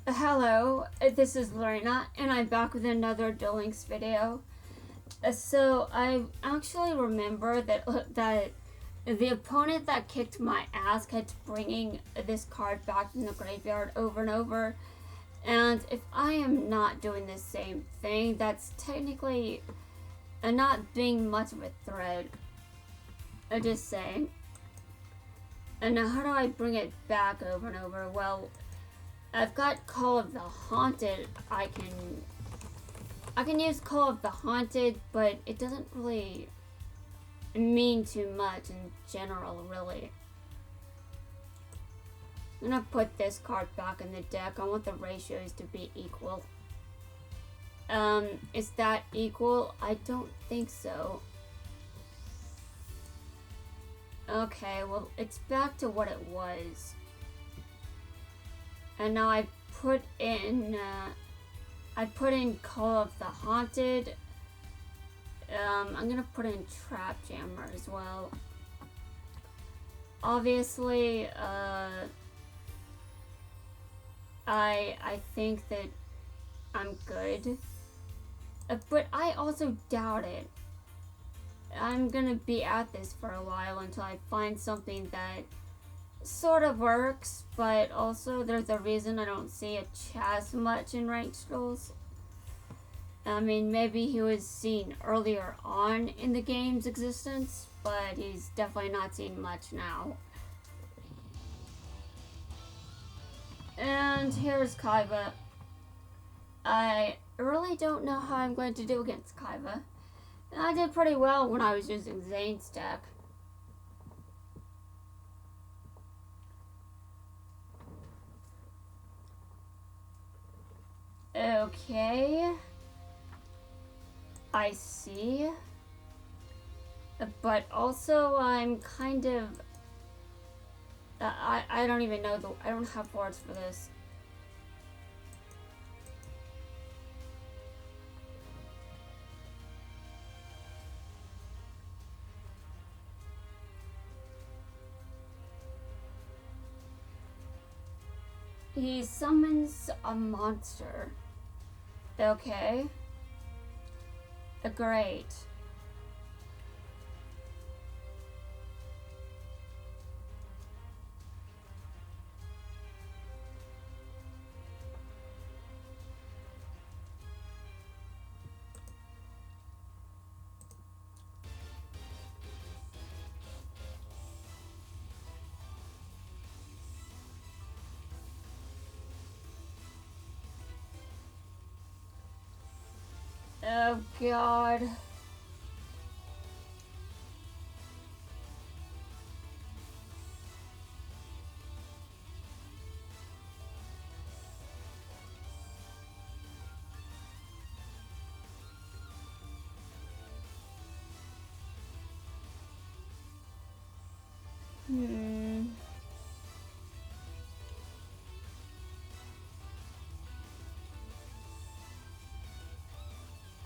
Hello, this is Lorena, and I'm back with another Duel Links video. So I actually remember that the opponent that kicked my ass kept bringing this card back from the graveyard over and over, and if I am not doing the same thing, that's technically not being much of a threat. I'm just saying. And now how do I bring it back over and over? Well, I've got Call of the Haunted. I can use Call of the Haunted, but it doesn't really mean too much in general, really. I'm gonna put this card back in the deck. I want the ratios to be equal. Is that equal? I don't think so. Okay, well, it's back to what it was. And now I put in Call of the Haunted. I'm gonna put in Trap Jammer as well. Obviously, I think that I'm good, but I also doubt it. I'm gonna be at this for a while until I find something that sort of works, but also there's a reason I don't see a Chazz much in ranked duels. I mean, maybe he was seen earlier on in the game's existence, but he's definitely not seen much now. And here's Kaiba. I really don't know how I'm going to do against Kaiba. I did pretty well when I was using Zane's deck. Okay. I see. But also I'm kind of... I don't even know, I don't have words for this. He summons a monster. Okay. Great. Oh god.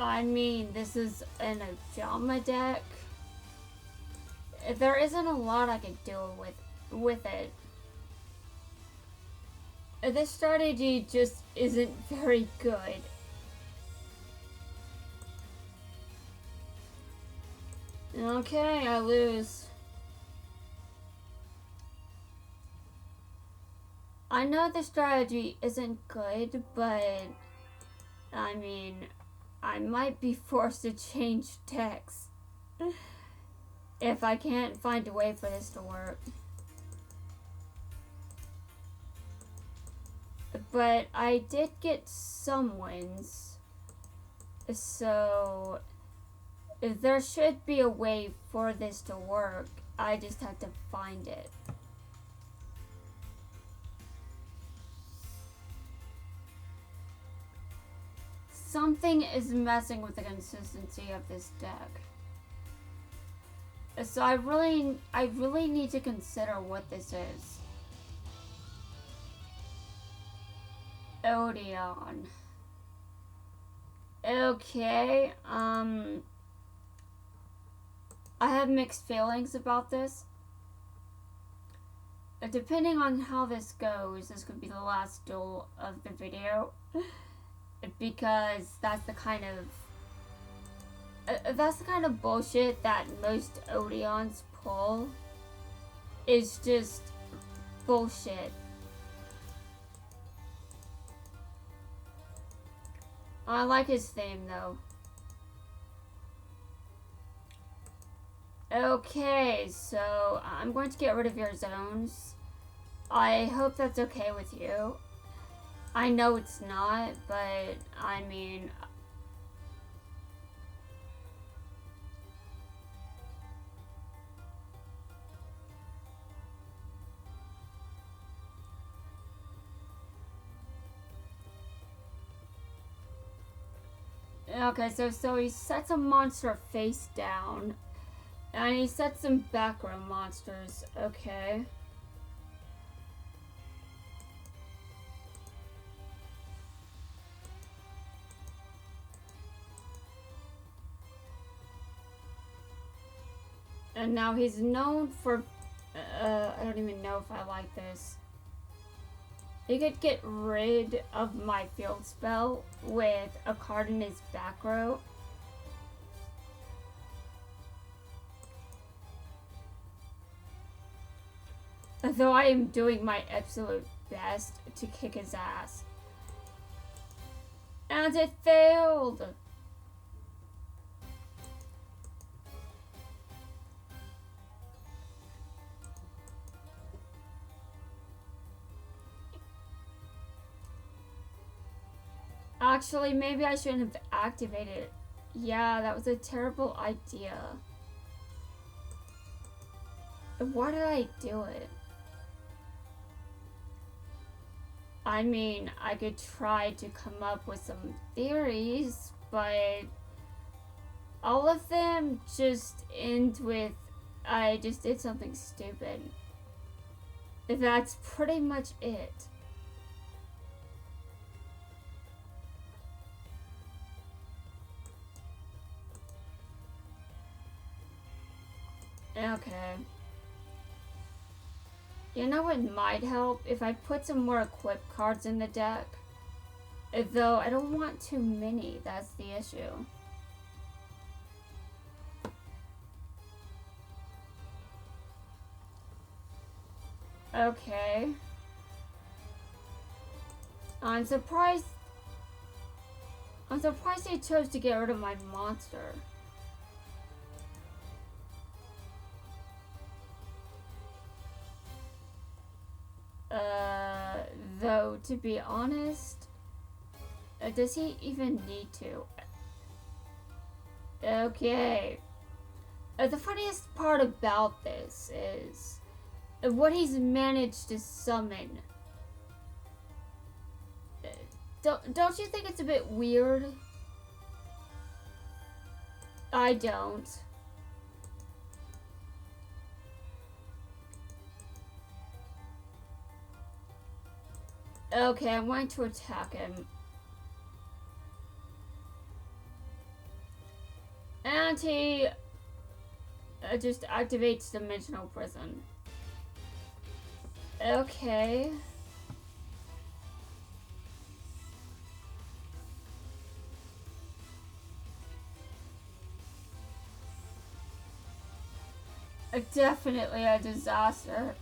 I mean, this is an Ojama deck. There isn't a lot I could do with it. This strategy just isn't very good. Okay, I lose. I know the strategy isn't good, but I mean, I might be forced to change decks if I can't find a way for this to work. But I did get some wins, so there should be a way for this to work. I just have to find it. Something is messing with the consistency of this deck. So I really need to consider what this is. Odeon. Okay, I have mixed feelings about this. depending on how this goes, this could be the last duel of the video. Because that's the kind of bullshit that most Odeons pull. Is just bullshit. I like his theme though. Okay, so I'm going to get rid of your zones. I hope that's okay with you. I know it's not, but I mean... Okay, so he sets a monster face down. And he sets some background monsters. Okay. And now he's known for... I don't even know if I like this. He could get rid of my field spell with a card in his back row. Though I am doing my absolute best to kick his ass. And it failed! Actually, maybe I shouldn't have activated it. Yeah, that was a terrible idea. Why did I do it? I mean, I could try to come up with some theories, but all of them just end with, I just did something stupid. That's pretty much it. Okay. You know what might help? If I put some more equip cards in the deck. Though I don't want too many, that's the issue. Okay. I'm surprised he chose to get rid of my monster. Though, to be honest, does he even need to? Okay. The funniest part about this is what he's managed to summon. Don't you think it's a bit weird? I don't. Okay, I'm going to attack him. And he just activates Dimensional Prison. Okay. Definitely a disaster.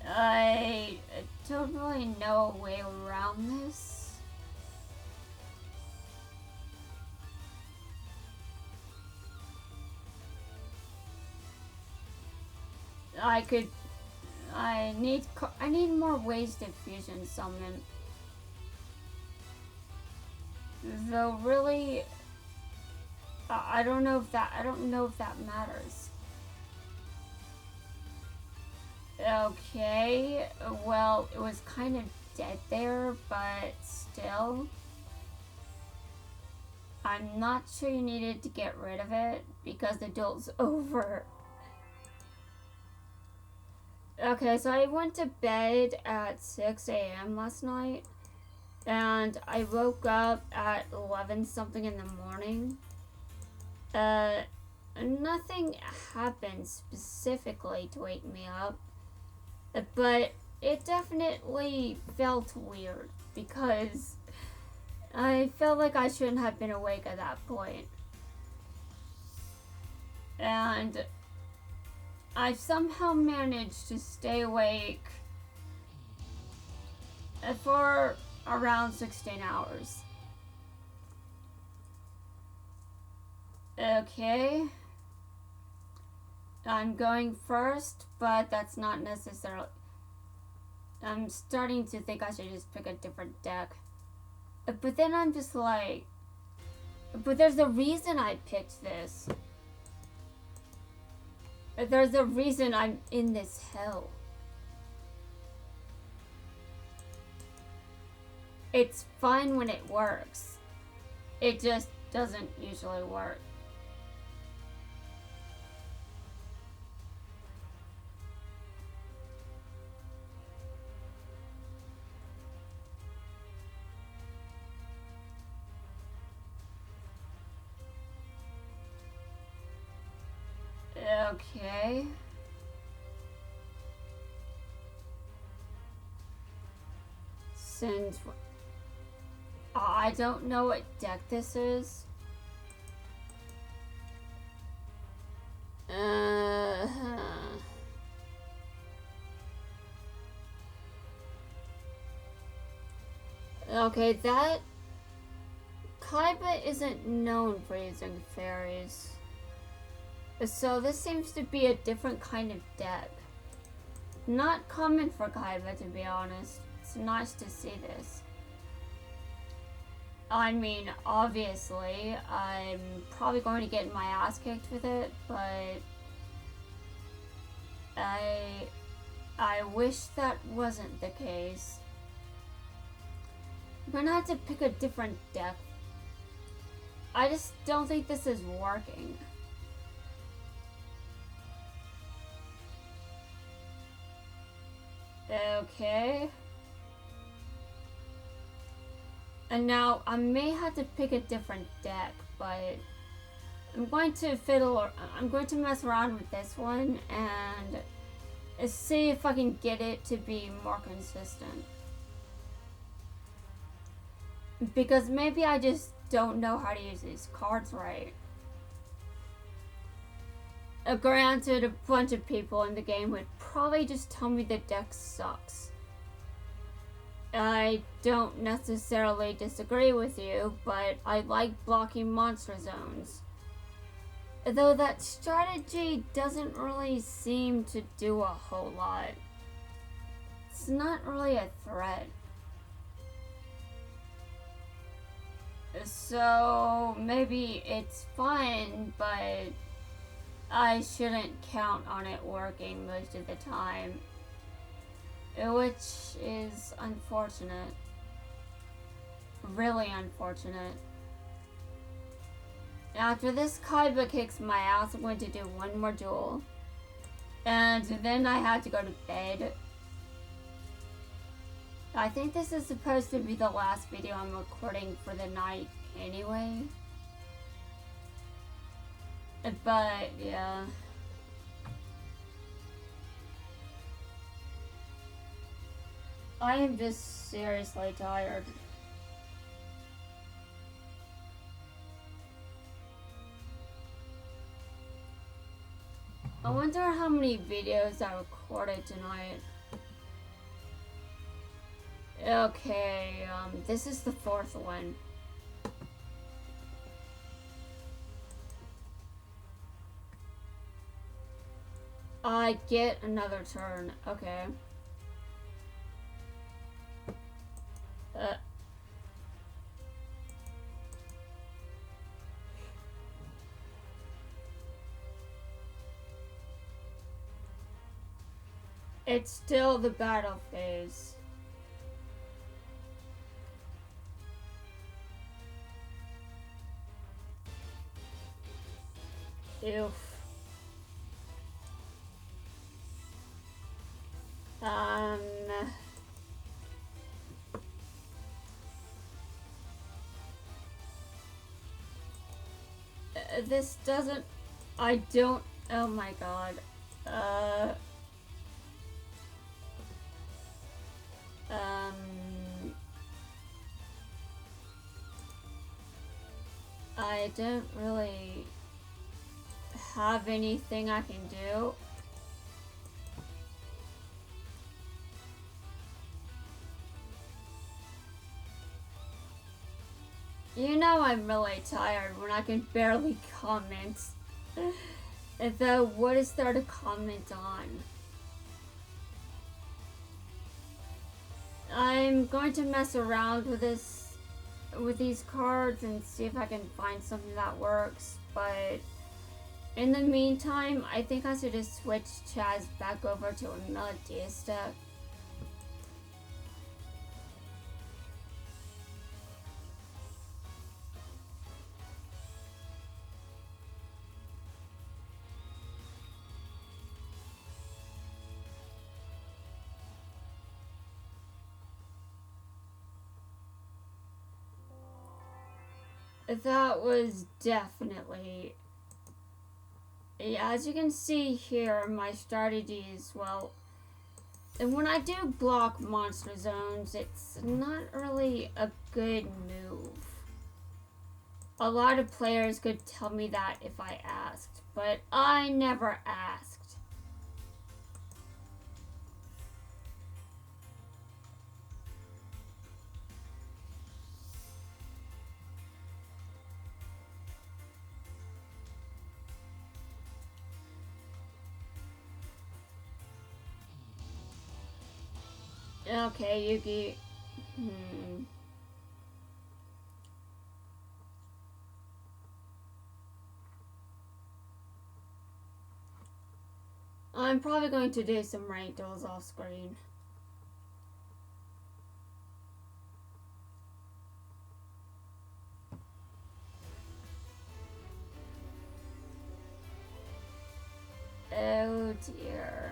I don't really know a way around this. I need more ways to fusion summon. Though really, I don't know if that matters. Okay, well, it was kind of dead there, but still. I'm not sure you needed to get rid of it because the duel's over. Okay, so I went to bed at 6 a.m. last night, and I woke up at 11 something in the morning. nothing happened specifically to wake me up, but it definitely felt weird because I felt like I shouldn't have been awake at that point. And I somehow managed to stay awake for around 16 hours. Okay. I'm going first, but that's not necessarily... I'm starting to think I should just pick a different deck. But then I'm just like... But there's a reason I picked this. There's a reason I'm in this hell. It's fine when it works. It just doesn't usually work. Okay. Since I don't know what deck this is. Okay, that Kaiba isn't known for using fairies. So this seems to be a different kind of deck. Not common for Kaiba, to be honest. It's nice to see this. I mean, obviously, I'm probably going to get my ass kicked with it, but I wish that wasn't the case. I'm gonna have to pick a different deck. I just don't think this is working. Okay. And now I may have to pick a different deck, but I'm going to mess around with this one and see if I can get it to be more consistent. Because maybe I just don't know how to use these cards right. Granted, a bunch of people in the game would probably just tell me the deck sucks. I don't necessarily disagree with you, but I like blocking monster zones. Though that strategy doesn't really seem to do a whole lot. It's not really a threat. So maybe it's fine, but I shouldn't count on it working most of the time. Which is unfortunate. Really unfortunate. After this Kaiba kicks my ass, I'm going to do one more duel. And then I have to go to bed. I think this is supposed to be the last video I'm recording for the night anyway. But, yeah. I am just seriously tired. I wonder how many videos I recorded tonight. Okay, this is the fourth one. I get another turn. Okay. It's still the battle phase. Oof. This doesn't I don't. Oh my god. Um. I don't really have anything I can do. You know I'm really tired when I can barely comment. Though, what is there to comment on? I'm going to mess around with these cards and see if I can find something that works, but in the meantime, I think I should just switch Chazz back over to a Melodious deck. That was definitely... Yeah, as you can see here, my strategy is, well, when I do block monster zones, it's not really a good move. A lot of players could tell me that if I asked, but I never asked. Okay, Yugi. I'm probably going to do some ranked duels off screen. Oh dear.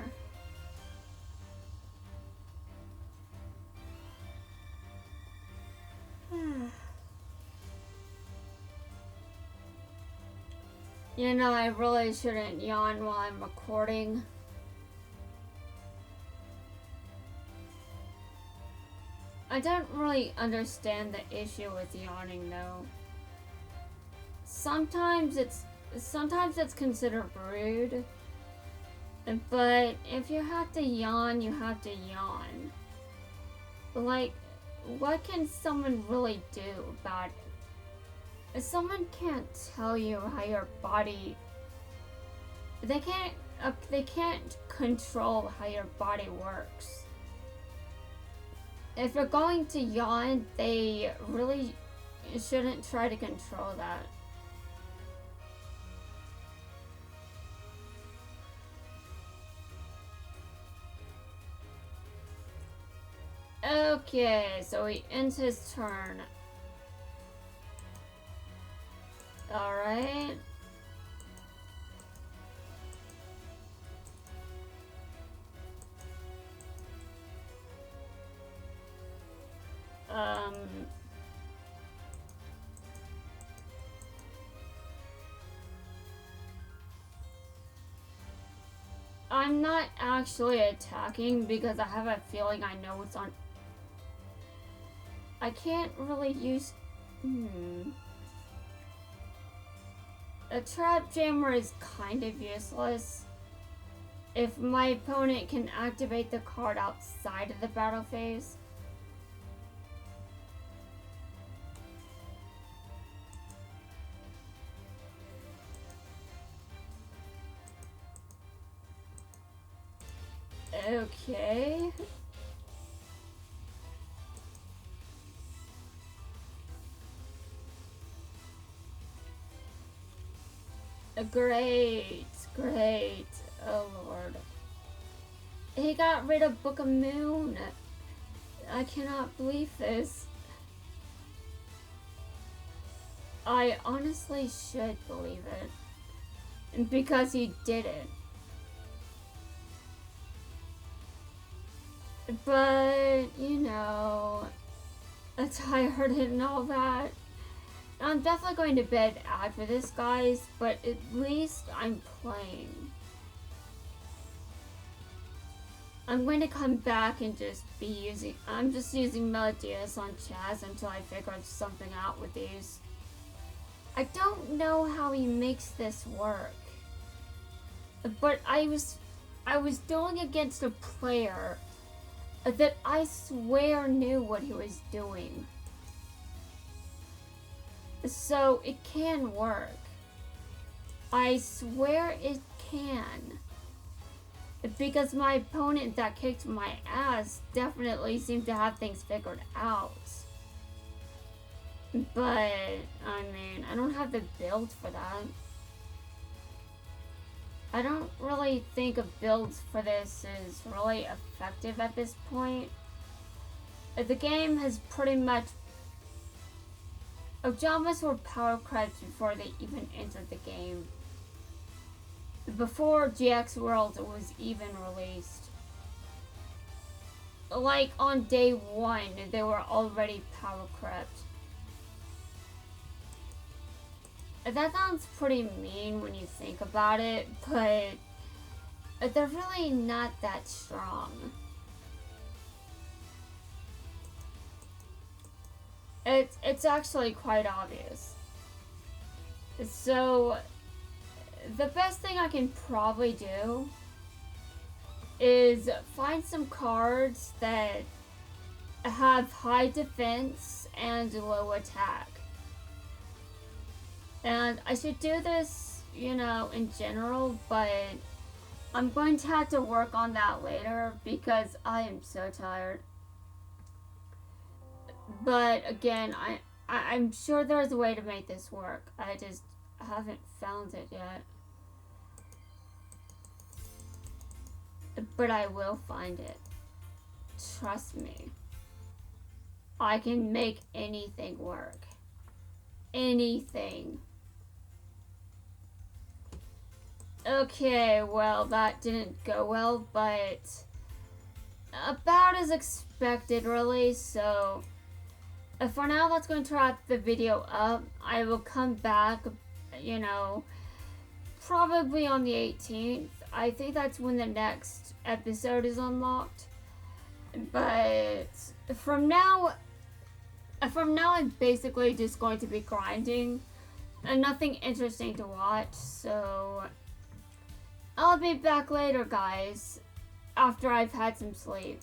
You know, I really shouldn't yawn while I'm recording. I don't really understand the issue with yawning though. Sometimes it's considered rude. But if you have to yawn, you have to yawn. Like, what can someone really do about it? If someone can't tell you how your body... They can't control how your body works. If you're going to yawn, they really shouldn't try to control that. Okay, so he ends his turn. Alright. I'm not actually attacking because I have a feeling I know what's on. I can't really use... A trap jammer is kind of useless if my opponent can activate the card outside of the battle phase. Okay. Great, great. Oh Lord. He got rid of Book of Moon. I cannot believe this. I honestly should believe it. Because he did it. But, you know, tired and all that. I'm definitely going to bed after this, guys, but at least I'm playing. I'm going to come back and just be using... I'm just using Melodius on Chazz until I figure something out with these. I don't know how he makes this work. But I was going against a player that I swear knew what he was doing. So it can work. I swear it can. Because my opponent that kicked my ass definitely seemed to have things figured out. But, I mean, I don't have the build for that. I don't really think a build for this is really effective at this point. The game has pretty much... Ojamas were power creds before they even entered the game. Before GX World was even released. Like on day 1, they were already power crept. That sounds pretty mean when you think about it, but they're really not that strong. It's actually quite obvious. So, the best thing I can probably do is find some cards that have high defense and low attack. And I should do this, you know, in general, but I'm going to have to work on that later because I am so tired. But again, I'm sure there's a way to make this work. I just haven't found it yet. But I will find it. Trust me. I can make anything work. Anything. Okay, well, that didn't go well, but about as expected, really. So, for now, that's going to wrap the video up. I will come back, you know, probably on the 18th. I think that's when the next episode is unlocked. But from now, I'm basically just going to be grinding and nothing interesting to watch. So I'll be back later, guys, after I've had some sleep.